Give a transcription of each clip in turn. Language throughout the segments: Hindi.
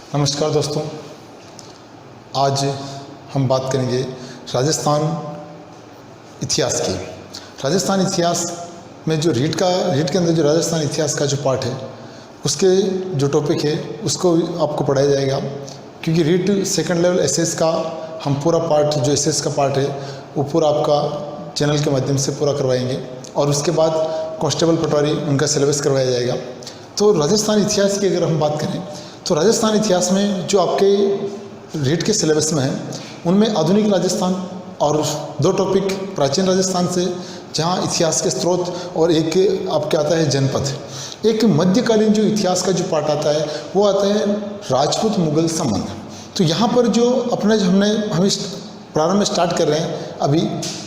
नमस्कार दोस्तों, आज हम बात करेंगे राजस्थान इतिहास की। राजस्थान इतिहास में जो रीट के अंदर जो राजस्थान इतिहास का जो पार्ट है, उसके जो टॉपिक है उसको आपको पढ़ाया जाएगा, क्योंकि रीट सेकंड लेवल एसएस का हम पूरा पार्ट जो एसएस का पार्ट है वो पूरा आपका चैनल के माध्यम से पूरा करवाएंगे और उसके बाद कांस्टेबल पटवारी उनका सिलेबस करवाया जाएगा। तो राजस्थान इतिहास की अगर हम बात करें तो राजस्थान इतिहास में जो आपके रीट के सिलेबस में है उनमें आधुनिक राजस्थान और दो टॉपिक प्राचीन राजस्थान से जहाँ इतिहास के स्रोत और एक आपके आता है जनपद। एक मध्यकालीन जो इतिहास का जो पार्ट आता है वो आता है राजपूत मुगल संबंध। तो यहाँ पर जो अपने जो हम प्रारंभ में स्टार्ट कर रहे हैं अभी,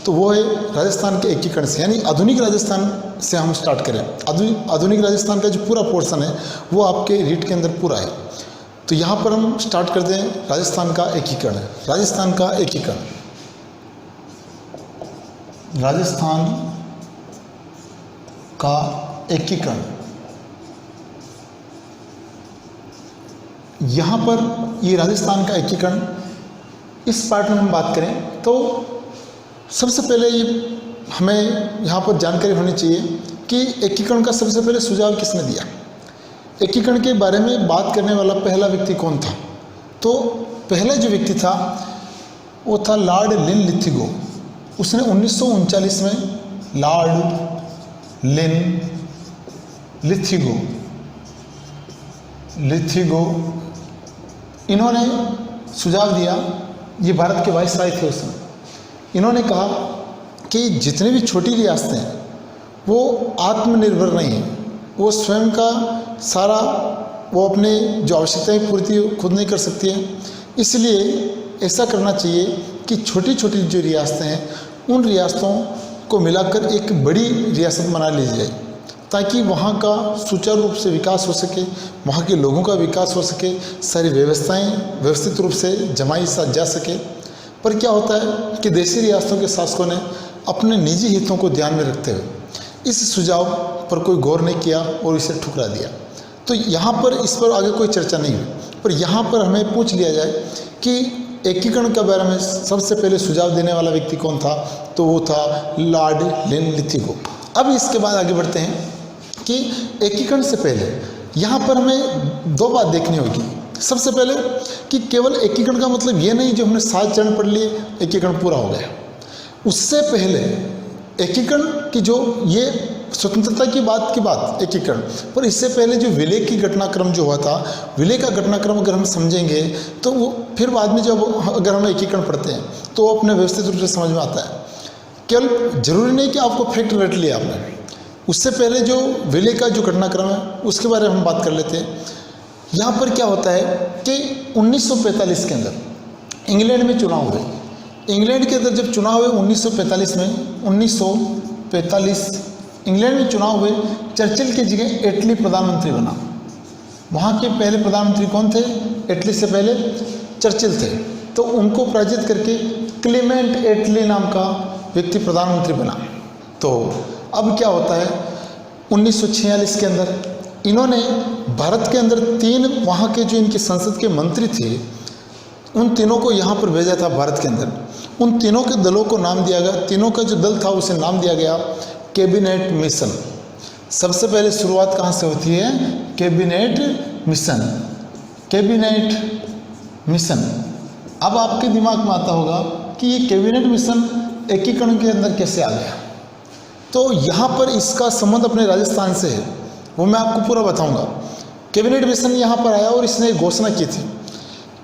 तो वो है राजस्थान के एकीकरण से, यानी आधुनिक राजस्थान से हम स्टार्ट करें। आधुनिक राजस्थान का जो पूरा पोर्शन है वो आपके रीट के अंदर पूरा है। तो यहाँ पर हम स्टार्ट करते हैं राजस्थान का एकीकरण। राजस्थान का एकीकरण, राजस्थान का एकीकरण। यहाँ पर ये राजस्थान का एकीकरण, इस पार्ट में हम बात करें तो सबसे पहले ये हमें यहाँ पर जानकारी होनी चाहिए कि एकीकरण का सबसे पहले सुझाव किसने दिया। एकीकरण के बारे में बात करने वाला पहला व्यक्ति कौन था? तो पहला जो व्यक्ति था वो था लॉर्ड लिनलिथिगो। उसने 1939 में लॉर्ड लिनलिथिगो इन्होंने सुझाव दिया। ये भारत के वाइसराय थे उसमें। इन्होंने कहा कि जितनी भी छोटी रियासतें हैं वो आत्मनिर्भर नहीं हैं, वो स्वयं का सारा वो अपने जो आवश्यकताएं पूर्ति खुद नहीं कर सकती हैं। इसलिए ऐसा करना चाहिए कि छोटी छोटी जो रियासतें हैं उन रियासतों को मिलाकर एक बड़ी रियासत बना ली जाए, ताकि वहाँ का सुचारू रूप से विकास हो सके, वहाँ के लोगों का विकास हो सके, सारी व्यवस्थाएं व्यवस्थित रूप से जमाई जा सके। पर क्या होता है कि देशी रियासतों के शासकों ने अपने निजी हितों को ध्यान में रखते हुए इस सुझाव पर कोई गौर नहीं किया और इसे ठुकरा दिया। तो यहाँ पर इस पर आगे कोई चर्चा नहीं हुई, पर यहाँ पर हमें पूछ लिया जाए कि एकीकरण के बारे में सबसे पहले सुझाव देने वाला व्यक्ति कौन था? तो वो था लॉर्ड लिनलिथिगो। अब इसके बाद आगे बढ़ते हैं कि एकीकरण से पहले यहाँ पर हमें दो बात देखनी होगी। सबसे पहले कि केवल एकीकरण का मतलब ये नहीं जो हमने 7 चरण पढ़ लिए एकीकरण पूरा हो गया। उससे पहले एकीकरण की जो ये स्वतंत्रता की बात एकीकरण, पर इससे पहले जो विलय की घटनाक्रम जो हुआ था, विलय का घटनाक्रम अगर हम समझेंगे तो वो फिर बाद में जब अगर हम एकीकरण पढ़ते हैं तो अपने व्यवस्थित रूप से समझ में आता है। केवल जरूरी नहीं कि आपको फैक्ट रट लिया आपने, उससे पहले जो विलय का जो घटनाक्रम है उसके बारे में हम बात कर लेते हैं। यहाँ पर क्या होता है कि 1945 के अंदर इंग्लैंड में चुनाव हुए। इंग्लैंड के अंदर जब चुनाव हुए 1945 इंग्लैंड में चुनाव हुए, चर्चिल की जगह एटली प्रधानमंत्री बना। वहाँ के पहले प्रधानमंत्री कौन थे? एटली से पहले चर्चिल थे। तो उनको पराजित करके क्लेमेंट एटली नाम का व्यक्ति प्रधानमंत्री बना। तो अब क्या होता है 1946 के अंदर इन्होंने भारत के अंदर 3 वहाँ के जो इनकी संसद के मंत्री थे उन तीनों को यहाँ पर भेजा था भारत के अंदर। उन तीनों के दलों को नाम दिया गया, तीनों का जो दल था उसे नाम दिया गया कैबिनेट मिशन। सबसे पहले शुरुआत कहाँ से होती है? Cabinet mission. अब आपके दिमाग में आता होगा कि ये कैबिनेट मिशन एकीकरण के अंदर कैसे आ गया। तो यहाँ पर इसका संबंध अपने राजस्थान से है, वो मैं आपको पूरा बताऊंगा। कैबिनेट मिशन यहाँ पर आया और इसने घोषणा की थी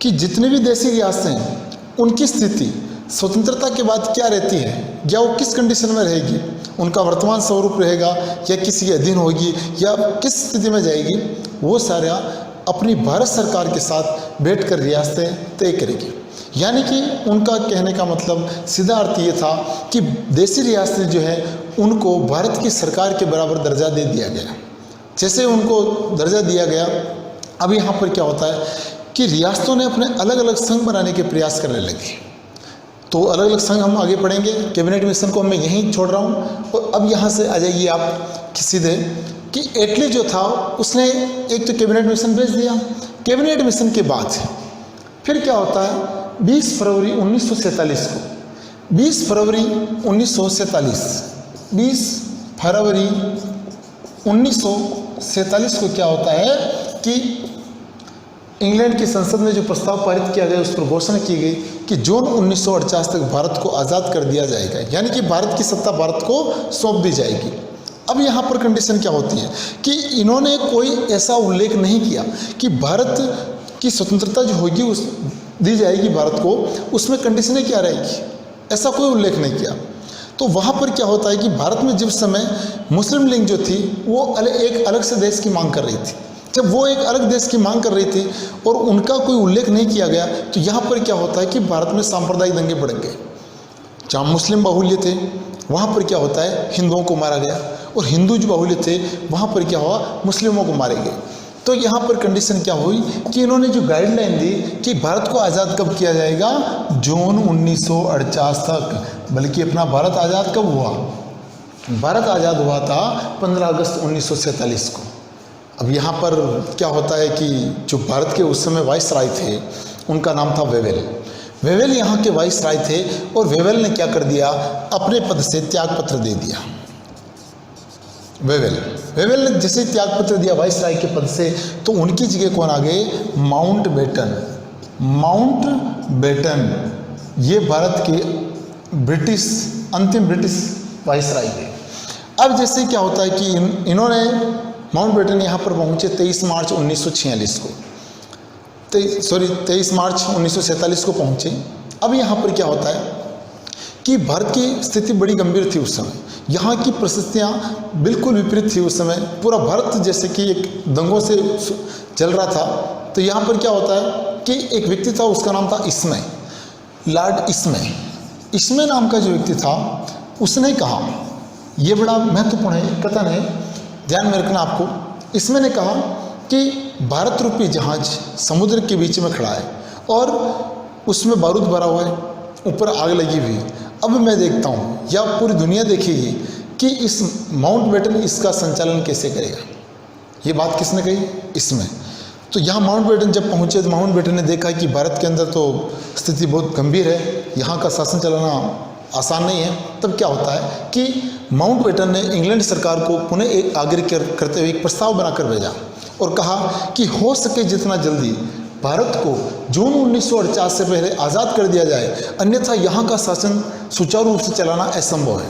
कि जितनी भी देशी रियासतें हैं उनकी स्थिति स्वतंत्रता के बाद क्या रहती है, या वो किस कंडीशन में रहेगी, उनका वर्तमान स्वरूप रहेगा या किसी के अधीन होगी या किस स्थिति में जाएगी, वो सारा अपनी भारत सरकार के साथ बैठकर रियासतें तय करेगी। यानी कि उनका कहने का मतलब सीधा अर्थ ये था कि देशी रियासतें जो है उनको भारत की सरकार के बराबर दर्जा दे दिया गया। जैसे उनको दर्जा दिया गया, अब यहाँ पर क्या होता है कि रियासतों ने अपने अलग अलग संघ बनाने के प्रयास करने लगे। तो अलग अलग संघ हम आगे पढ़ेंगे। कैबिनेट मिशन को मैं यहीं छोड़ रहा हूँ और अब यहाँ से आ जाइए आप सीधे कि एटली जो था उसने एक तो कैबिनेट मिशन भेज दिया। कैबिनेट मिशन के बाद फिर क्या होता है, 20 फरवरी 1947 को 20 फरवरी 1947 को क्या होता है कि इंग्लैंड की संसद में जो प्रस्ताव पारित किया गया उस पर घोषणा की गई कि जून 1948 तक भारत को आज़ाद कर दिया जाएगा, यानी कि भारत की सत्ता भारत को सौंप दी जाएगी। अब यहाँ पर कंडीशन क्या होती है कि इन्होंने कोई ऐसा उल्लेख नहीं किया कि भारत की स्वतंत्रता जो होगी उस दी जाएगी भारत को, उसमें कंडीशनें क्या रहेगी, ऐसा कोई उल्लेख नहीं किया। तो वहाँ पर क्या होता है कि भारत में जिस समय मुस्लिम लीग जो थी वो एक अलग से देश की मांग कर रही थी। जब वो एक अलग देश की मांग कर रही थी और उनका कोई उल्लेख नहीं किया गया, तो यहाँ पर क्या होता है कि भारत में सांप्रदायिक दंगे बढ़ गए। जहाँ मुस्लिम बाहुल्य थे वहाँ पर क्या होता है, हिंदुओं को मारा गया, और हिंदू जो बाहुल्य थे वहाँ पर क्या हुआ, मुस्लिमों को मारे गए। तो यहाँ पर कंडीशन क्या हुई कि इन्होंने जो गाइडलाइन दी कि भारत को आज़ाद कब किया जाएगा, जून 1948 तक। बल्कि अपना भारत आज़ाद कब हुआ, भारत आज़ाद हुआ था 15 अगस्त 1947 को। अब यहाँ पर क्या होता है कि जो भारत के उस समय वाइसराय थे उनका नाम था वेवेल। वेवेल यहाँ के वाइसराय थे और वेवेल ने क्या कर दिया, अपने पद से त्यागपत्र दे दिया। वेवेल ने जैसे त्यागपत्र दिया वाइसराय के पद से, तो उनकी जगह कौन आ गए, माउंटबेटन। ये भारत के अंतिम ब्रिटिश वाइसराय थे। अब जैसे क्या होता है कि इन्होंने माउंटबेटन यहाँ पर पहुँचे 23 मार्च 1946 को, 23 मार्च 1947 को पहुँचे। अब यहाँ पर क्या होता है कि भारत की स्थिति बड़ी गंभीर थी उस समय, यहाँ की परिस्थितियाँ बिल्कुल विपरीत थी उस समय। पूरा भारत जैसे कि एक दंगों से चल रहा था। तो यहाँ पर क्या होता है कि एक व्यक्ति था, उसका नाम था इसमय, लॉर्ड इसमय नाम का जो व्यक्ति था, उसने कहा, ये बड़ा महत्वपूर्ण है, कथन है, ध्यान में रखना आपको। इसमय ने कहा कि भारत रूपी जहाज समुद्र के बीच में खड़ा है और उसमें बारूद भरा हुआ है, ऊपर आग लगी हुई है। अब मैं देखता हूँ या पूरी दुनिया देखेगी कि इस माउंटबेटन इसका संचालन कैसे करेगा। ये बात किसने कही, इसमें। तो यहाँ माउंटबेटन जब पहुँचे तो माउंटबेटन ने देखा कि भारत के अंदर तो स्थिति बहुत गंभीर है, यहाँ का शासन चलाना आसान नहीं है। तब क्या होता है कि माउंटबेटन ने इंग्लैंड सरकार को पुनः एक आग्रह करते हुए एक प्रस्ताव बनाकर भेजा और कहा कि हो सके जितना जल्दी भारत को जून 1948 से पहले आज़ाद कर दिया जाए, अन्यथा यहाँ का शासन सुचारू रूप से चलाना असंभव है।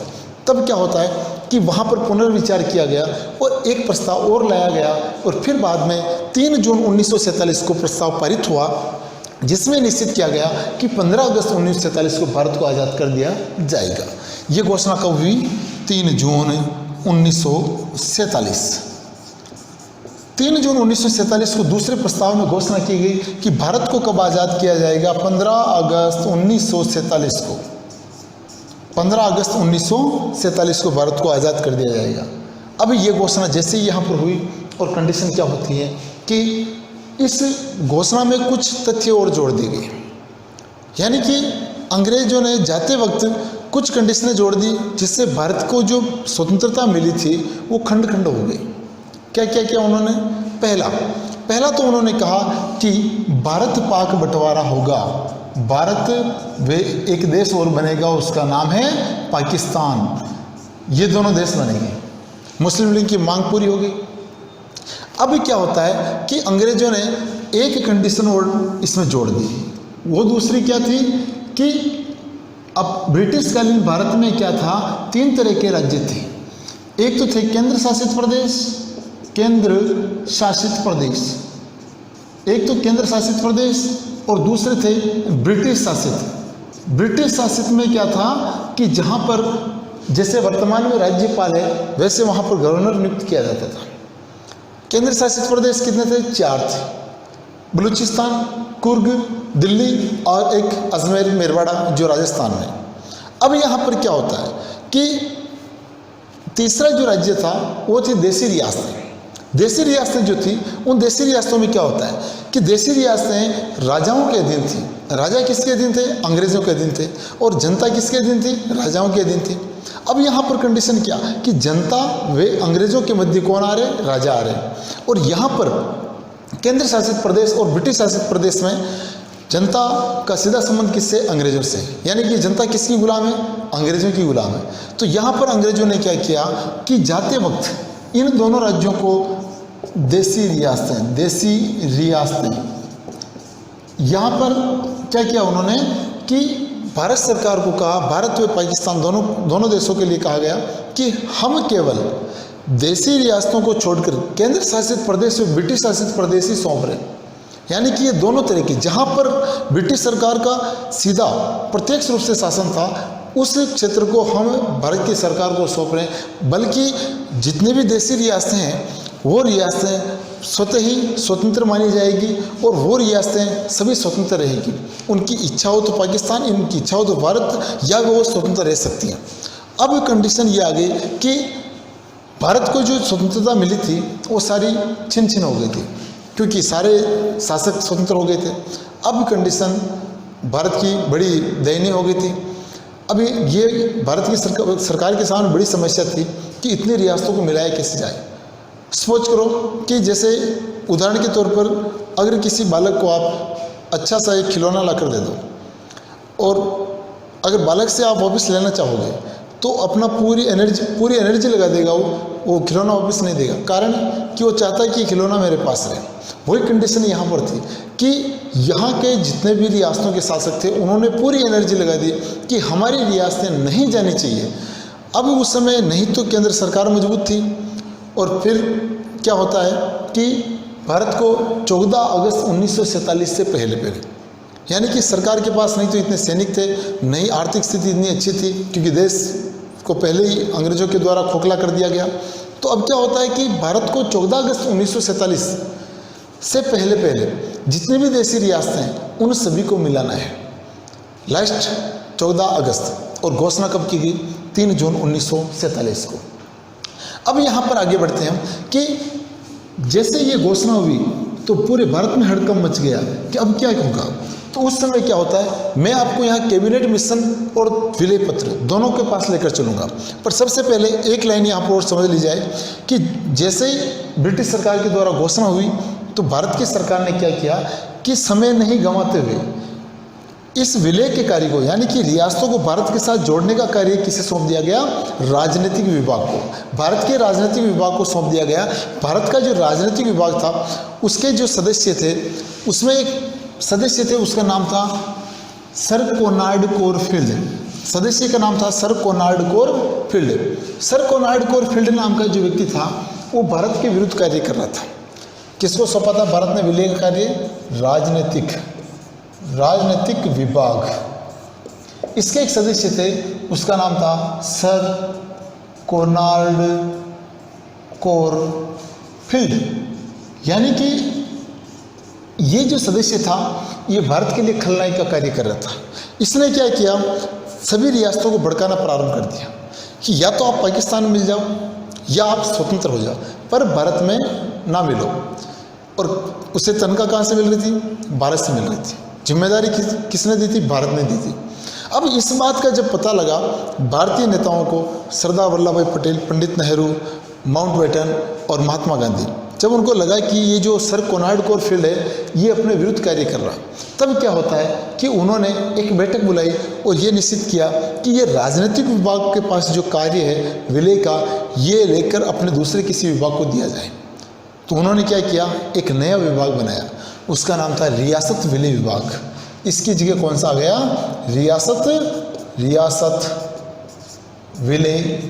तब क्या होता है कि वहाँ पर पुनर्विचार किया गया और एक प्रस्ताव और लाया गया, और फिर बाद में 3 जून 1947 को प्रस्ताव पारित हुआ, जिसमें निश्चित किया गया कि 15 अगस्त 1947 को भारत को आज़ाद कर दिया जाएगा। ये घोषणा कब हुई, 3 जून 1947। 3 जून 1947 को दूसरे प्रस्ताव में घोषणा की गई कि भारत को कब आज़ाद किया जाएगा, 15 अगस्त 1947 को। 15 अगस्त 1947 को भारत को आज़ाद कर दिया जाएगा। अब ये घोषणा जैसे ही यहाँ पर हुई, और कंडीशन क्या होती है कि इस घोषणा में कुछ तथ्य और जोड़ दी गई, यानी कि अंग्रेजों ने जाते वक्त कुछ कंडीशनें जोड़ दी, जिससे भारत को जो स्वतंत्रता मिली थी वो खंड खंड हो गई। क्या क्या क्या उन्होंने, पहला तो उन्होंने कहा कि भारत पाक बंटवारा होगा, भारत वे एक देश और बनेगा, उसका नाम है पाकिस्तान। ये दोनों देश बनेंगे। मुस्लिम लीग की मांग पूरी हो गई। अब क्या होता है कि अंग्रेजों ने एक कंडीशन और इसमें जोड़ दी। वो दूसरी क्या थी कि अब ब्रिटिश कालीन भारत में क्या था, 3 तरह के राज्य थे। एक तो थे केंद्र शासित प्रदेश, एक तो केंद्र शासित प्रदेश, और दूसरे थे ब्रिटिश शासित। ब्रिटिश शासित में क्या था कि जहाँ पर जैसे वर्तमान में राज्यपाल है, वैसे वहाँ पर गवर्नर नियुक्त किया जाता था। केंद्र शासित प्रदेश कितने थे, 4 थे, बलूचिस्तान, कुर्ग, दिल्ली, और एक अजमेर मेरवाड़ा जो राजस्थान में। अब यहाँ पर क्या होता है कि तीसरा जो राज्य था वो थी देसी रियासतें। देसी रियासतें जो थी, उन देसी रियासतों में क्या होता है कि देसी रियासतें राजाओं के अधीन थी। राजा किसके अधीन थे, अंग्रेजों के अधीन थे, और जनता किसके अधीन थी, राजाओं के अधीन थी। अब यहाँ पर कंडीशन क्या कि जनता वे अंग्रेजों के मध्य कौन आ रहे, राजा आ रहे, और यहाँ पर केंद्र शासित प्रदेश और ब्रिटिश शासित प्रदेश में जनता का सीधा संबंध किससे, अंग्रेजों से, यानी कि जनता किसकी गुलाम है, अंग्रेजों की गुलाम है। तो यहाँ पर अंग्रेजों ने क्या किया कि जाते वक्त इन दोनों राज्यों को देसी रियासतें यहाँ पर क्या किया उन्होंने कि भारत सरकार को कहा, भारत व पाकिस्तान दोनों देशों के लिए कहा गया कि हम केवल देसी रियासतों को छोड़कर केंद्र शासित प्रदेश व ब्रिटिश शासित प्रदेश ही सौंप रहे, यानी कि ये दोनों तरह की, जहाँ पर ब्रिटिश सरकार का सीधा प्रत्यक्ष रूप से शासन था उस क्षेत्र को हम भारत की सरकार को सौंप रहे हैं, बल्कि जितनी भी देसी रियासतें हैं वो रियासतें स्वतः ही स्वतंत्र मानी जाएगी और वो रियासतें सभी स्वतंत्र रहेगी। उनकी इच्छा हो तो पाकिस्तान, इनकी इच्छा हो तो भारत, या वो स्वतंत्र रह सकती हैं। अब कंडीशन ये आ गई कि भारत को जो स्वतंत्रता मिली थी वो सारी छिन छिन हो गई थी, क्योंकि सारे शासक स्वतंत्र हो गए थे। अब कंडीशन भारत की बड़ी दयनीय हो गई थी। अभी ये भारत की सरकार के सामने बड़ी समस्या थी कि इतनी रियासतों को मिलाया कैसे जाए। सपोज करो कि जैसे उदाहरण के तौर पर अगर किसी बालक को आप अच्छा सा एक खिलौना ला कर दे दो, और अगर बालक से आप वापस लेना चाहोगे तो अपना पूरी एनर्जी लगा देगा, वो खिलौना वापस नहीं देगा, कारण कि वो चाहता है कि खिलौना मेरे पास रहे। वही कंडीशन यहाँ पर थी कि यहाँ के जितने भी रियासतों के शासक थे उन्होंने पूरी एनर्जी लगा दी कि हमारी रियासतें नहीं जानी चाहिए। अब उस समय नहीं तो केंद्र सरकार मजबूत थी, और फिर क्या होता है कि भारत को 14 अगस्त 1947 से पहले यानी कि सरकार के पास नहीं तो इतने सैनिक थे, नहीं आर्थिक स्थिति इतनी अच्छी थी, क्योंकि देश को पहले ही अंग्रेजों के द्वारा खोखला कर दिया गया। तो अब क्या होता है कि भारत को 14 अगस्त 1947 से पहले जितने भी देसी रियासतें हैं उन सभी को मिलाना है लास्ट 14 अगस्त, और घोषणा कब की गई, 3 जून 1947 को। अब यहाँ पर आगे बढ़ते हैं हम कि जैसे ये घोषणा हुई तो पूरे भारत में हड़कंप मच गया कि अब क्या होगा। तो उस समय क्या होता है, मैं आपको यहाँ कैबिनेट मिशन और विलय पत्र दोनों के पास लेकर चलूँगा, पर सबसे पहले एक लाइन यहाँ पर और समझ ली जाए कि जैसे ही ब्रिटिश सरकार के द्वारा घोषणा हुई तो भारत की सरकार ने क्या किया कि समय नहीं गंवाते हुए इस विलय के कार्य को, यानी कि रियासतों को भारत के साथ जोड़ने का कार्य किसे सौंप दिया गया, राजनीतिक विभाग को, भारत के राजनीतिक विभाग को सौंप दिया गया। भारत का जो राजनीतिक विभाग था उसके जो सदस्य थे उसमें एक सदस्य थे, उसका नाम था सर कोनार्ड कोरफील्ड। सदस्य का नाम था sir Konrad Corfield. Sir Konrad Corfield नाम का जो व्यक्ति था वो भारत के विरुद्ध कार्य कर रहा था। किसको सौंपा था भारत ने विलय का कार्य, राजनीतिक विभाग। इसके एक सदस्य थे, उसका नाम था सर कोनार्ड कोरफील्ड। यानी कि ये जो सदस्य था ये भारत के लिए खलनायक का कार्य कर रहा था। इसने क्या किया, सभी रियासतों को भड़काना प्रारंभ कर दिया कि या तो आप पाकिस्तान में मिल जाओ या आप स्वतंत्र हो जाओ, पर भारत में ना मिलो। और उसे तनख्वाह कहाँ से मिल रही थी, भारत से मिल रही थी। जिम्मेदारी किसने दी थी, भारत ने दी थी। अब इस बात का जब पता लगा भारतीय नेताओं को, सरदार वल्लभ भाई पटेल, पंडित नेहरू, माउंटबेटन और महात्मा गांधी, जब उनको लगा कि ये जो सर कोनार्ड कोरफील्ड है ये अपने विरुद्ध कार्य कर रहा, तब क्या होता है कि उन्होंने एक बैठक बुलाई और ये निश्चित किया कि ये राजनीतिक विभाग के पास जो कार्य है विलय का, ये लेकर अपने दूसरे किसी विभाग को दिया जाए। तो उन्होंने क्या किया, एक नया विभाग बनाया, उसका नाम था रियासत विलय विभाग। इसकी जगह कौन सा आ गया, रियासत विलय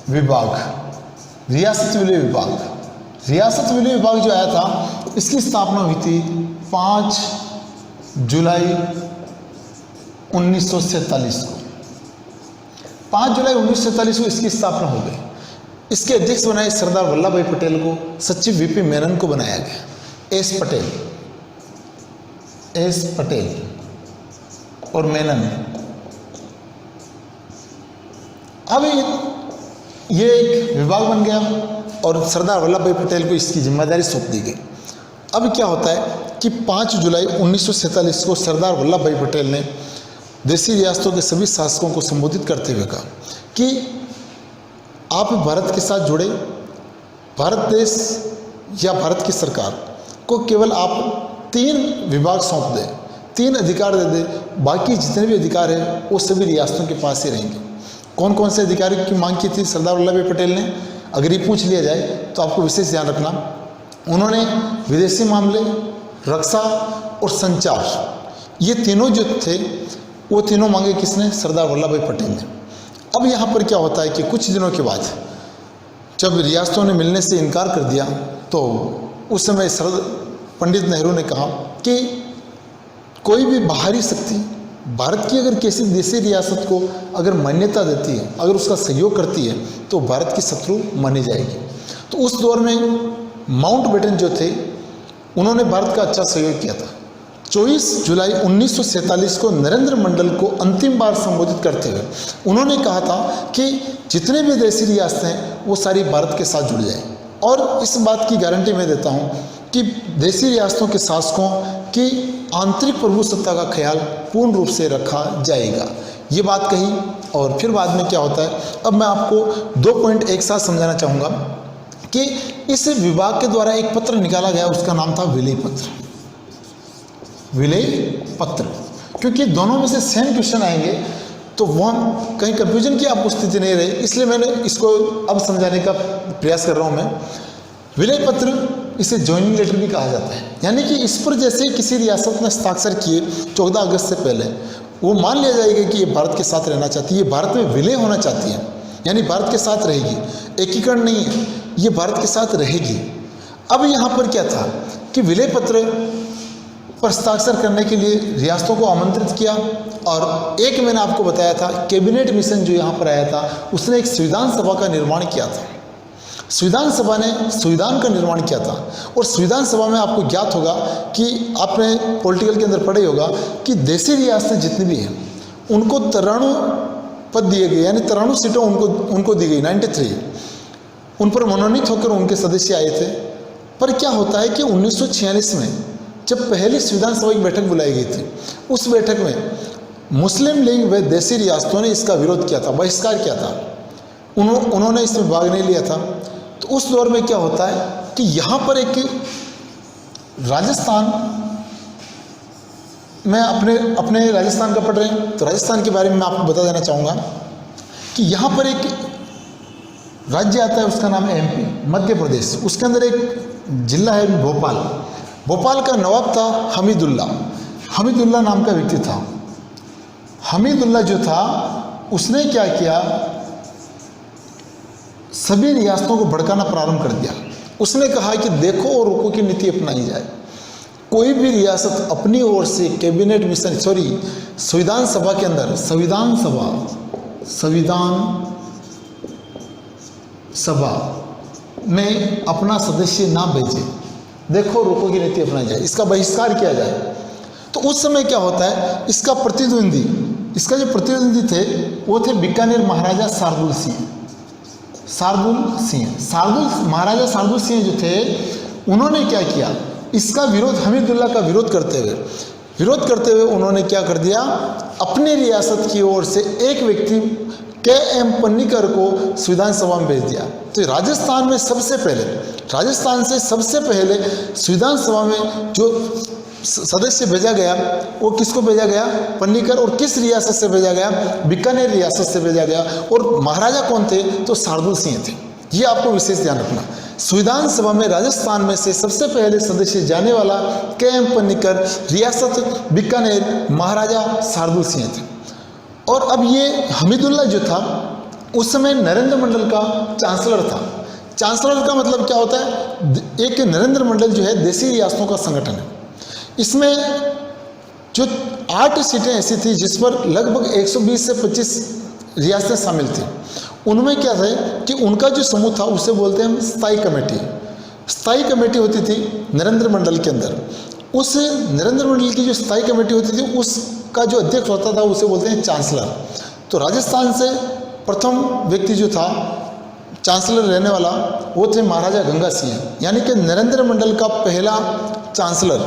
विभाग। रियासत विलय विभाग, रियासत विलय विभाग जो आया था इसकी स्थापना हुई थी 5 जुलाई 1947 को। 5 जुलाई 1947 को इसकी स्थापना हो गई। इसके अध्यक्ष बनाए सरदार वल्लभ भाई पटेल को, सचिव वीपी मेनन को बनाया गया। एस पटेल और मेनन। अब ये एक विभाग बन गया और सरदार वल्लभ भाई पटेल को इसकी जिम्मेदारी सौंप दी गई। अब क्या होता है कि 5 जुलाई 1947 को सरदार वल्लभ भाई पटेल ने देसी रियासतों के सभी शासकों को संबोधित करते हुए कहा कि आप भारत के साथ जुड़े, भारत देश या भारत की सरकार को केवल आप 3 विभाग सौंप दें, 3 अधिकार दे दें, बाकी जितने भी अधिकार हैं वो सभी रियासतों के पास ही रहेंगे। कौन कौन से अधिकारों की मांग की थी सरदार वल्लभ भाई पटेल ने? अगर ये पूछ लिया जाए तो आपको विशेष ध्यान रखना, उन्होंने विदेशी मामले, रक्षा और संचार, ये तीनों जो थे वो तीनों मांगे किसने? सरदार वल्लभ भाई पटेल ने। अब यहाँ पर क्या होता है कि कुछ दिनों के बाद जब रियासतों ने मिलने से इनकार कर दिया तो उस समय पंडित नेहरू ने कहा कि कोई भी बाहरी शक्ति भारत की अगर किसी देसी रियासत को अगर मान्यता देती है, अगर उसका सहयोग करती है तो भारत की शत्रु मानी जाएगी। तो उस दौर में माउंटबेटन जो थे उन्होंने भारत का अच्छा सहयोग किया था। 24 जुलाई 1947 को नरेंद्र मंडल को अंतिम बार संबोधित करते हुए उन्होंने कहा था कि जितने भी देसी रियासतें हैं वो सारी भारत के साथ जुड़ जाएं, और इस बात की गारंटी मैं देता हूं कि देसी रियासतों के शासकों की आंतरिक प्रभुसत्ता का ख्याल पूर्ण रूप से रखा जाएगा। ये बात कही और फिर बाद में क्या होता है, अब मैं आपको 2 पॉइंट एक साथ समझाना चाहूँगा कि इस विभाग के द्वारा एक पत्र निकाला गया, उसका नाम था विलय पत्र। विलय पत्र, क्योंकि दोनों में से सेम क्वेश्चन आएंगे तो वहाँ कहीं कंफ्यूजन की आपको स्थिति नहीं रही, इसलिए मैंने इसको अब समझाने का प्रयास कर रहा हूँ मैं। विलय पत्र, इसे ज्वाइनिंग लेटर भी कहा जाता है, यानी कि इस पर जैसे किसी रियासत ने हस्ताक्षर किए 14 अगस्त से पहले, वो मान लिया जाएगा कि ये भारत के साथ रहना चाहती है, ये भारत में विलय होना चाहती है, यानी भारत के साथ रहेगी, एकीकरण नहीं है, ये भारत के साथ रहेगी। अब यहाँ पर क्या था कि विलय पत्र पर हस्ताक्षर करने के लिए रियासतों को आमंत्रित किया, और एक मैंने आपको बताया था कैबिनेट मिशन जो यहाँ पर आया था उसने एक संविधान सभा का निर्माण किया था। संविधान सभा ने संविधान का निर्माण किया था, और संविधान सभा में आपको ज्ञात होगा कि आपने पॉलिटिकल के अंदर पढ़े होगा कि देसी रियासतें जितनी भी हैं उनको 93 पद दिए गए, यानी 93 सीटें उनको दी गई, 93 उन पर मनोनीत होकर उनके सदस्य आए थे। पर क्या होता है कि 1946 में जब पहली संविधान सभा की बैठक बुलाई गई थी, उस बैठक में मुस्लिम लीग व देसी रियासतों ने इसका विरोध किया था, बहिष्कार किया था, उन्होंने इसमें भाग नहीं लिया था। तो उस दौर में क्या होता है कि यहाँ पर एक राजस्थान में अपने राजस्थान का पढ़ रहे हैं तो राजस्थान के बारे में मैं आपको बता देना चाहूँगा कि यहाँ पर एक राज्य आता है, उसका नाम है एमपी, मध्य प्रदेश। उसके अंदर एक जिला है भोपाल। भोपाल का नवाब था हमीदुल्ला नाम का व्यक्ति था। हमीदुल्ला जो था उसने क्या किया, सभी रियासतों को भड़काना प्रारंभ कर दिया। उसने कहा कि देखो और रुको की नीति अपनाई जाए, कोई भी रियासत अपनी ओर से कैबिनेट मिशन संविधान सभा के अंदर संविधान सभा में अपना सदस्य ना भेजे, देखो रुको की नीति अपनाई जाए, इसका बहिष्कार किया जाए। तो उस समय क्या होता है, इसका जो प्रतिद्वंदी थे वो थे बीकानेर महाराजा महाराजा शार्दुल सिंह जो थे, उन्होंने क्या किया, इसका विरोध हमीदुल्ला का विरोध करते हुए उन्होंने क्या कर दिया, अपनी रियासत की ओर से एक व्यक्ति के.एम. पन्नीकर को संविधान सभा में भेज दिया। तो राजस्थान से सबसे पहले संविधान सभा में जो सदस्य भेजा गया वो किसको भेजा गया, पन्नीकर। और किस रियासत से भेजा गया, बीकानेर रियासत से भेजा गया। और महाराजा कौन थे, तो शार्दुल सिंह थे। ये आपको विशेष ध्यान रखना। संविधान सभा में राजस्थान में से सबसे पहले सदस्य जाने वाला के.एम. पन्नीकर, रियासत बीकानेर, महाराजा शार्दुल सिंह थे। और अब ये हमीदुल्ला जो था उस समय नरेंद्र मंडल का चांसलर था। चांसलर का मतलब क्या होता है, एक नरेंद्र मंडल जो है देसी रियासतों का संगठन है। इसमें जो 8 सीटें ऐसी थी जिस पर लगभग 120 से 25 रियासतें शामिल थी। उनमें क्या था कि उनका जो समूह था उसे बोलते हैं हम स्थायी कमेटी। स्थायी कमेटी होती थी नरेंद्र मंडल के अंदर। उस नरेंद्र मंडल की जो स्थायी कमेटी होती थी उसका जो अध्यक्ष होता था उसे बोलते हैं चांसलर। तो राजस्थान से प्रथम व्यक्ति जो था चांसलर रहने वाला वो थे महाराजा गंगा सिंह, यानी कि नरेंद्र मंडल का पहला चांसलर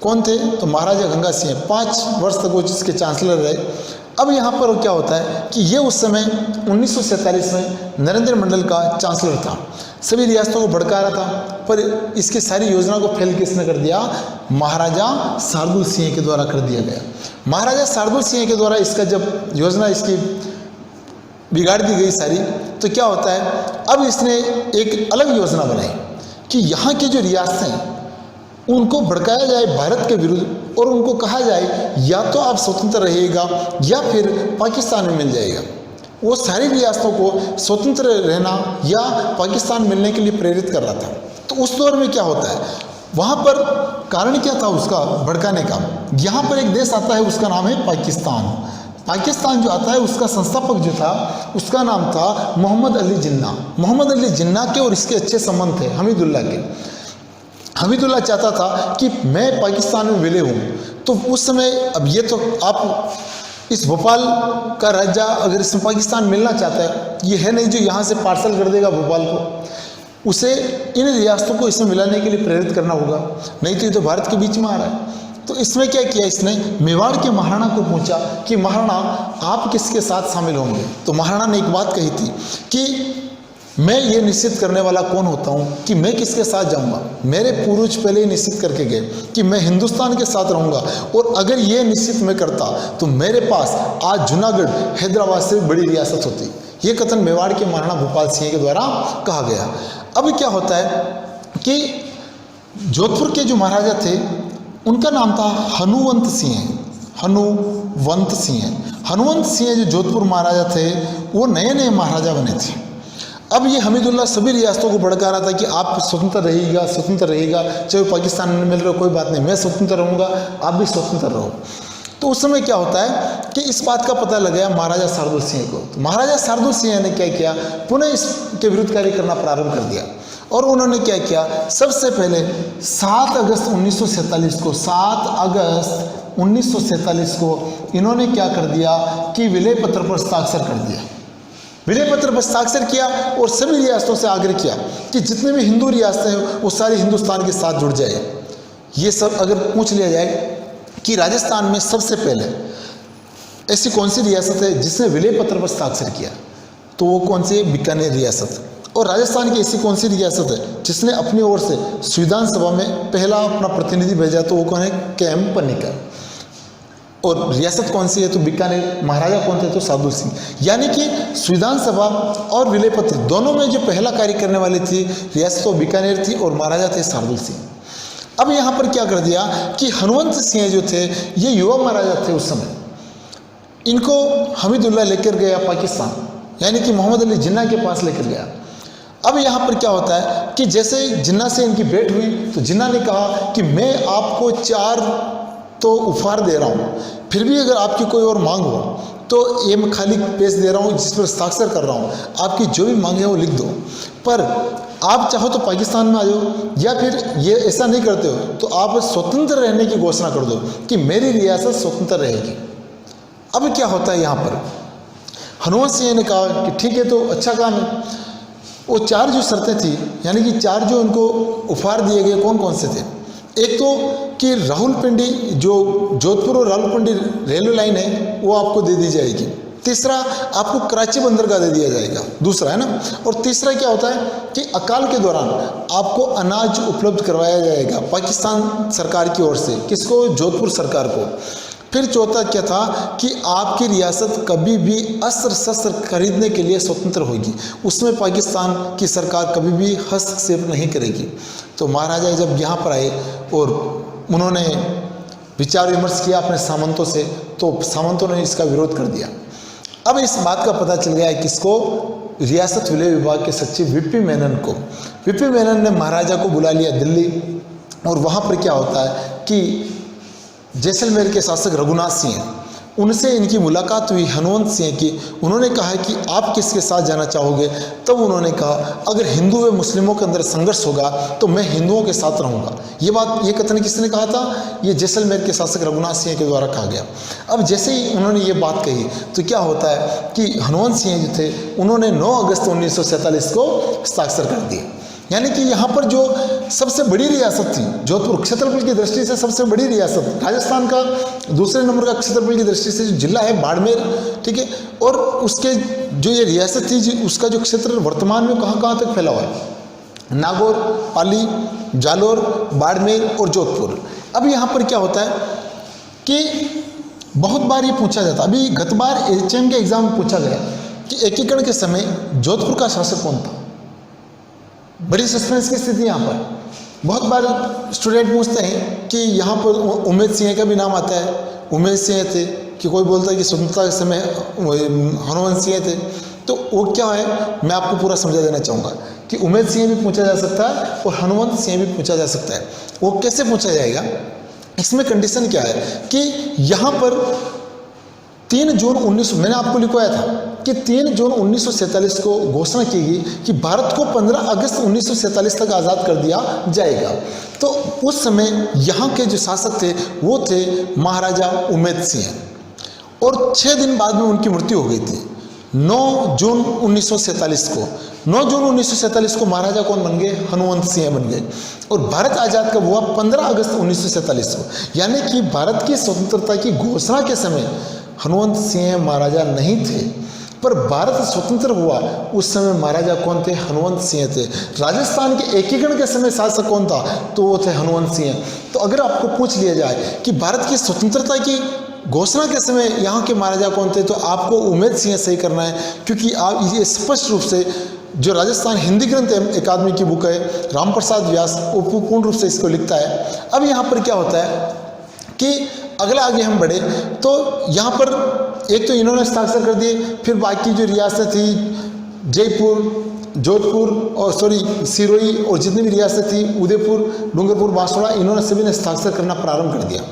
कौन थे? तो महाराजा गंगा सिंह। 5 वर्ष तक वो जिसके चांसलर रहे। अब यहाँ पर क्या होता है कि ये उस समय 1947 में नरेंद्र मंडल का चांसलर था, सभी रियासतों को भड़का रहा था, पर इसकी सारी योजना को फेल किसने कर दिया? महाराजा शार्दुल सिंह के द्वारा कर दिया गया। महाराजा शार्दुल सिंह के द्वारा इसका जब योजना इसकी बिगाड़ दी गई सारी, तो क्या होता है, अब इसने एक अलग योजना बनाई कि यहाँ की जो रियासतें हैं उनको भड़काया जाए भारत के विरुद्ध, और उनको कहा जाए या तो आप स्वतंत्र रहिएगा या फिर पाकिस्तान में मिल जाएगा। वो सारी रियासतों को स्वतंत्र रहना या पाकिस्तान मिलने के लिए प्रेरित कर रहा था। तो उस दौर में क्या होता है, वहाँ पर कारण क्या था उसका भड़काने का? यहाँ पर एक देश आता है, उसका नाम है पाकिस्तान। पाकिस्तान जो आता है उसका संस्थापक जो था उसका नाम था मोहम्मद अली जिन्ना। मोहम्मद अली जिन्ना के और इसके अच्छे संबंध थे हमीदुल्लाह के। हमीदुल्लाह चाहता था कि मैं पाकिस्तान में विलय हूँ। तो उस समय, अब ये तो आप इस भोपाल का राजा अगर इसमें पाकिस्तान मिलना चाहता है, ये है नहीं जो यहाँ से पार्सल कर देगा भोपाल को, उसे इन रियासतों को इसमें मिलाने के लिए प्रेरित करना होगा, नहीं तो ये तो भारत के बीच में आ रहा है। तो इसमें क्या किया इसने, मेवाड़ के महाराणा को पूछा कि महाराणा आप किसके साथ शामिल होंगे? तो महाराणा ने एक बात कही थी कि मैं ये निश्चित करने वाला कौन होता हूँ कि मैं किसके साथ जाऊँगा। मेरे पूर्वज पहले ही निश्चित करके गए कि मैं हिंदुस्तान के साथ रहूँगा, और अगर ये निश्चित मैं करता तो मेरे पास आज जूनागढ़ हैदराबाद से बड़ी रियासत होती। ये कथन मेवाड़ के महाराणा भूपाल सिंह के द्वारा कहा गया। अब क्या होता है कि जोधपुर के जो महाराजा थे उनका नाम था हनुवंत सिंह। हनुवंत सिंह जो जोधपुर महाराजा थे वो नए नए महाराजा बने थे। अब ये हमीदुल्लाह सभी रियासतों को भड़का रहा था कि आप स्वतंत्र रहिएगा, चाहे पाकिस्तान में मिल रहे हो कोई बात नहीं, मैं स्वतंत्र रहूँगा, आप भी स्वतंत्र रहो। तो उस समय क्या होता है कि इस बात का पता लग गया महाराजा शार्दुल सिंह को। तो महाराजा शार्दुल सिंह ने क्या किया, पुनः इसके विरुद्ध कार्य करना प्रारंभ कर दिया। और उन्होंने क्या किया, सबसे पहले 7 अगस्त 1947 को इन्होंने क्या कर दिया कि विलय पत्र पर हस्ताक्षर कर दिया। विलय पत्र पर हस्ताक्षर किया और सभी रियासतों से आग्रह किया कि जितने भी हिंदू रियासतें हैं वो सारी हिंदुस्तान के साथ जुड़ जाए। ये सब अगर पूछ लिया जाए कि राजस्थान में सबसे पहले ऐसी कौन सी रियासत है जिसने विलय पत्र पर हस्ताक्षर किया, तो वो कौन सी है? बीकानेर रियासत। और राजस्थान की ऐसी कौन सी रियासत है जिसने अपनी ओर से संविधान सभा में पहला अपना प्रतिनिधि भेजा, तो वो कौन है? के.एम. पन्नीकर। और रियासत कौन सी है? तो बीकानेर। महाराजा कौन थे? तो शार्दुल सिंह। यानी कि संविधान सभा और विलय पत्र दोनों में जो पहला कार्य करने वाली थी रियासत तो बीकानेर थी और महाराजा थे शार्दुल सिंह। अब यहाँ पर क्या कर दिया कि हनुवंत सिंह जो थे ये युवा महाराजा थे उस समय, इनको हमीदुल्लाह लेकर गया पाकिस्तान, यानी कि मोहम्मद अली जिन्ना के पास लेकर गया। अब यहाँ पर क्या होता है कि जैसे जिन्ना से इनकी भेंट हुई तो जिन्ना ने कहा कि मैं आपको 4 तो उपहार दे रहा हूँ, फिर भी अगर आपकी कोई और मांग हो तो ये मैं खाली पेज दे रहा हूँ जिस पर हस्ताक्षर कर रहा हूँ, आपकी जो भी मांग है वो लिख दो, पर आप चाहो तो पाकिस्तान में आ जाओ, या फिर ये ऐसा नहीं करते हो तो आप स्वतंत्र रहने की घोषणा कर दो कि मेरी रियासत स्वतंत्र रहेगी। अब क्या होता है यहाँ पर, हनुवंत सिंह ने कहा कि ठीक है, तो अच्छा काम है। वो 4 जो शर्तें थी, यानी कि 4 जो उनको उपहार दिए गए, कौन कौन से थे? एक तो कि रावलपिंडी, जो जोधपुर और रावलपिंडी रेलवे लाइन है वो आपको दे दी जाएगी। तीसरा, आपको कराची बंदरगाह दे दिया जाएगा, दूसरा है ना। और तीसरा क्या होता है कि अकाल के दौरान आपको अनाज उपलब्ध करवाया जाएगा पाकिस्तान सरकार की ओर से। किसको? जोधपुर सरकार को। फिर चौथा क्या था कि आपकी रियासत कभी भी अस्त्र शस्त्र खरीदने के लिए स्वतंत्र होगी, उसमें पाकिस्तान की सरकार कभी भी हस्तक्षेप नहीं करेगी। तो महाराजा जब यहाँ पर आए और उन्होंने विचार विमर्श किया अपने सामंतों से, तो सामंतों ने इसका विरोध कर दिया। अब इस बात का पता चल गया है किसको? रियासत विलय विभाग के सचिव वीपी मेनन को। वीपी मेनन ने महाराजा को बुला लिया दिल्ली, और वहाँ पर क्या होता है कि जैसलमेर के शासक रघुनाथ सिंह, उनसे इनकी मुलाकात हुई हनुवंत सिंह की। उन्होंने कहा कि आप किसके साथ जाना चाहोगे? तब उन्होंने कहा अगर हिंदू व मुस्लिमों के अंदर संघर्ष होगा तो मैं हिंदुओं के साथ रहूँगा। ये कथन किसने कहा था? ये जैसलमेर के शासक रघुनाथ सिंह के द्वारा कहा गया। अब जैसे ही उन्होंने ये बात कही तो क्या होता है कि हनुवंत सिंह जो थे उन्होंने 9 अगस्त 1947 को हस्ताक्षर कर दिए। यानी कि यहाँ पर जो सबसे बड़ी रियासत थी। जोधपुर क्षेत्रफल की दृष्टि से सबसे बड़ी रियासत, राजस्थान का दूसरे नंबर का क्षेत्रफल की दृष्टि से जो जिला है बाड़मेर, ठीक है। और उसके जो ये रियासत थी उसका जो क्षेत्र वर्तमान में कहाँ कहाँ तक फैला हुआ है, नागौर, पाली, जालोर, बाड़मेर और जोधपुर। अब यहाँ पर क्या होता है कि बहुत बार ये पूछा जाता, अभी गत बार HM के एग्जाम में पूछा गया कि एकीकरण के समय जोधपुर का शासक कौन था। बड़ी सस्पेंस की स्थिति यहाँ पर। बहुत बार स्टूडेंट पूछते हैं कि यहाँ पर उमेद सिंह का भी नाम आता है, उमेद सिंह थे, कि कोई बोलता है कि स्वतंत्रता के समय हनुवंश सिंह थे। तो वो क्या है, मैं आपको पूरा समझा देना चाहूँगा कि उमेद सिंह भी पूछा जा सकता है और हनुवंश सिंह भी पूछा जा सकता है। वो कैसे पूछा जाएगा, इसमें कंडीशन क्या है कि यहाँ पर 3 जून 1900, मैंने आपको लिखवाया था कि 3 जून 1947 को घोषणा की गई कि भारत को 15 अगस्त 1947 तक आज़ाद कर दिया जाएगा। तो उस समय यहाँ के जो शासक थे वो थे महाराजा उमेद सिंह, और 6 दिन बाद में उनकी मृत्यु हो गई थी। 9 जून 1947 को 9 जून 1947 को महाराजा कौन बन गए, हनुवंश सिंह बन गए। और भारत आज़ाद कब हुआ, 15 अगस्त 1947 को। यानी कि भारत की स्वतंत्रता की घोषणा के समय हनुवंश सिंह महाराजा नहीं थे, पर भारत स्वतंत्र हुआ उस समय महाराजा कौन थे, हनुवंश सिंह थे। राजस्थान के एकीकरण के समय शासक कौन था, तो वो थे हनुवंश सिंह। तो अगर आपको पूछ लिया जाए कि भारत की स्वतंत्रता की घोषणा के समय यहाँ के महाराजा कौन थे, तो आपको उमेद सिंह सही करना है, क्योंकि आप ये स्पष्ट रूप से जो राजस्थान हिंदी ग्रंथ अकादमी की बुक है रामप्रसाद व्यास, वो पूर्ण रूप से इसको लिखता है। अब यहाँ पर क्या होता है कि अगला आगे हम बढ़े तो यहाँ पर एक तो इन्होंने हस्ताक्षर कर दिए, फिर बाकी जो रियासत थी जयपुर, जोधपुर और सिरोही और जितनी भी रियासत थी उदयपुर, डूंगरपुर, बांसवाड़ा, इन्होंने सभी ने हस्ताक्षर करना प्रारंभ कर दिया।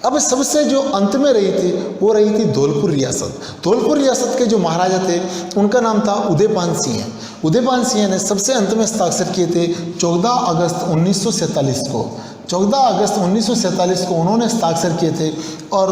अब सबसे जो अंत में रही थी वो रही थी धौलपुर रियासत। धौलपुर रियासत के जो महाराजा थे उनका नाम था उदयपान सिंह। उदयपान सिंह ने सबसे अंत में हस्ताक्षर किए थे 14 अगस्त 1947 को। 14 अगस्त 1947 को उन्होंने हस्ताक्षर किए थे और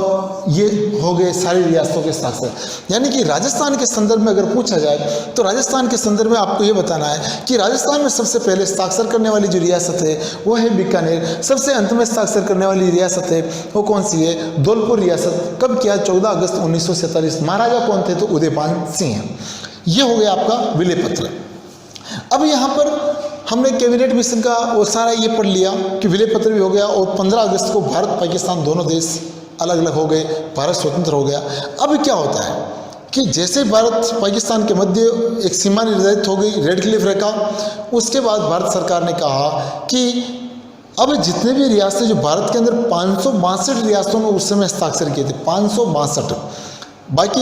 ये हो गए सारी रियासतों के हस्ताक्षर। यानी कि राजस्थान के संदर्भ में अगर पूछा जाए तो राजस्थान के संदर्भ में आपको ये बताना है कि राजस्थान में सबसे पहले हस्ताक्षर करने वाली जो रियासत है वो है बीकानेर। सबसे अंत में हस्ताक्षर करने वाली रियासत है वो कौन सी है, धौलपुर रियासत। कब किया, 14 अगस्त 1947। महाराजा कौन थे, तो उदयपान सिंह। ये हो गया आपका विलय पत्र। अब यहाँ पर हमने कैबिनेट मिशन का वो सारा ये पढ़ लिया कि विलय पत्र भी हो गया और 15 अगस्त को भारत पाकिस्तान दोनों देश अलग अलग हो गए, भारत स्वतंत्र हो गया। अब क्या होता है कि जैसे भारत पाकिस्तान के मध्य एक सीमा निर्धारित हो गई, रेड क्लिफ रेखा, उसके बाद भारत सरकार ने कहा कि अब जितने भी रियासतें जो भारत के अंदर 562 रियासतों ने उस समय हस्ताक्षर किए थे, 562। बाकी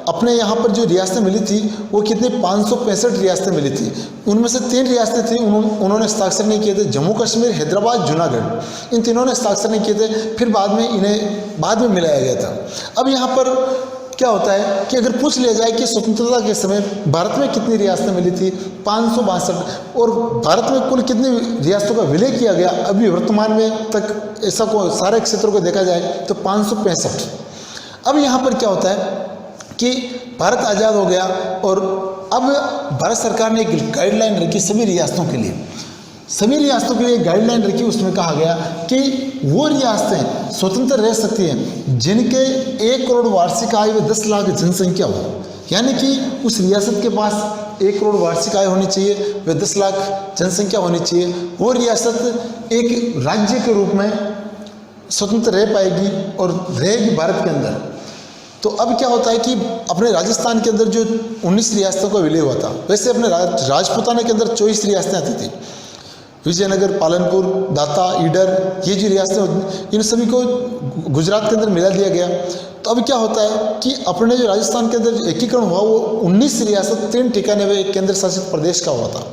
अपने यहाँ पर जो रियासतें मिली थी वो कितनी, 565 रियासतें मिली थी। उनमें से 3 रियासतें थी उन्होंने हस्ताक्षर नहीं किए थे, जम्मू कश्मीर, हैदराबाद, जूनागढ़। इन तीनों ने हस्ताक्षर नहीं किए थे, फिर बाद में इन्हें बाद में मिलाया गया था। अब यहाँ पर क्या होता है कि अगर पूछ लिया जाए कि स्वतंत्रता के समय भारत में कितनी रियासतें मिली थी, 562, और भारत में कुल कितनी रियासतों का विलय किया गया अभी वर्तमान में तक, ऐसा को सारे क्षेत्रों को देखा जाए तो 565। अब यहाँ पर क्या होता है कि भारत आज़ाद हो गया और अब भारत सरकार ने एक गाइडलाइन रखी सभी रियासतों के लिए। सभी रियासतों के लिए गाइडलाइन रखी, उसमें कहा गया कि वो रियासतें स्वतंत्र रह सकती हैं जिनके 1 करोड़ वार्षिक आय व 10 लाख जनसंख्या हो। यानी कि उस रियासत के पास 1 करोड़ वार्षिक आय होनी चाहिए व 10 लाख जनसंख्या होनी चाहिए। वो रियासत एक राज्य के रूप में स्वतंत्र रह पाएगी और रहेगी भारत के अंदर। तो अब क्या होता है कि अपने राजस्थान के अंदर जो 19 रियासतों का विलय हुआ था, वैसे अपने राजपूताना के अंदर 24 रियासतें आती थी। विजयनगर, पालनपुर, दाता, ईडर, ये जो रियासतें, इन सभी को गुजरात के अंदर मिला दिया गया। तो अब क्या होता है कि अपने जो राजस्थान के अंदर जो एकीकरण हुआ वो 19 रियासत, 3 ठिकाने हुए एक केंद्र शासित प्रदेश का हुआ था।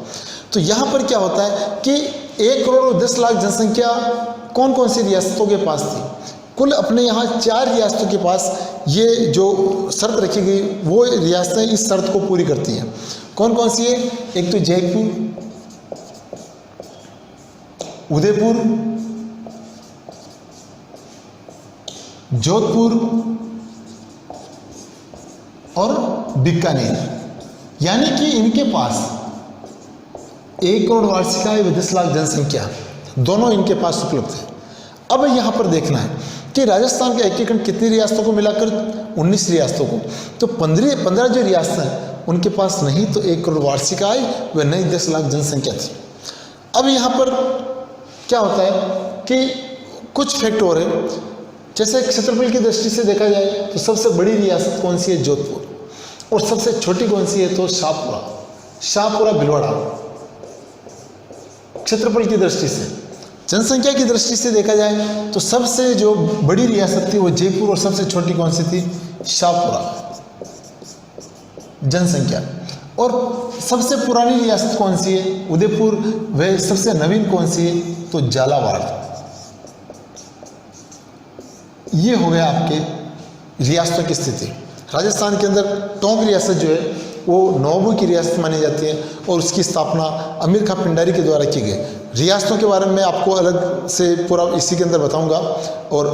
तो यहाँ पर क्या होता है कि 1 करोड़ और 10 लाख जनसंख्या कौन कौन सी रियासतों के पास थी। कुल अपने यहाँ 4 रियासतों के पास ये जो शर्त रखी गई वो रियासतें इस शर्त को पूरी करती हैं। कौन कौन सी है, एक तो जयपुर, उदयपुर, जोधपुर और बीकानेर। यानी कि इनके पास 1 करोड़ वार्षिक आय व 10 लाख जनसंख्या दोनों इनके पास उपलब्ध है। अब यहाँ पर देखना है कि राजस्थान के एकीकरण कितनी रियासतों को मिलाकर 19 रियासतों को, तो 15 जो रियासतें हैं उनके पास नहीं तो 1 करोड़ वार्षिक आय व नहीं 10 लाख जनसंख्या थी। अब यहाँ पर क्या होता है कि कुछ फैक्ट और है, जैसे क्षेत्रफल की दृष्टि से देखा जाए तो सबसे बड़ी रियासत कौन सी है, जोधपुर, और सबसे छोटी कौन सी है तो शाहपुरा भीलवाड़ा। क्षेत्रफल की दृष्टि से, जनसंख्या की दृष्टि से देखा जाए तो सबसे जो बड़ी रियासत थी वो जयपुर और सबसे छोटी कौन सी थी, शाहपुरा जनसंख्या। और सबसे पुरानी रियासत कौन सी है, उदयपुर। वह सबसे नवीन कौन सी है तो झालावाड़। ये हो गया आपके रियासतों की स्थिति। राजस्थान के अंदर टोंक रियासत जो है वो नवाबों की रियासत मानी जाती है और उसकी स्थापना अमीर खां पिंडारी के द्वारा की गई। रियासतों के बारे में आपको अलग से पूरा इसी के अंदर बताऊंगा, और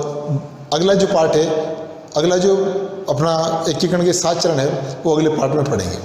अगला जो पार्ट है, अगला जो अपना एकीकरण के 7 चरण है वो अगले पार्ट में पढ़ेंगे।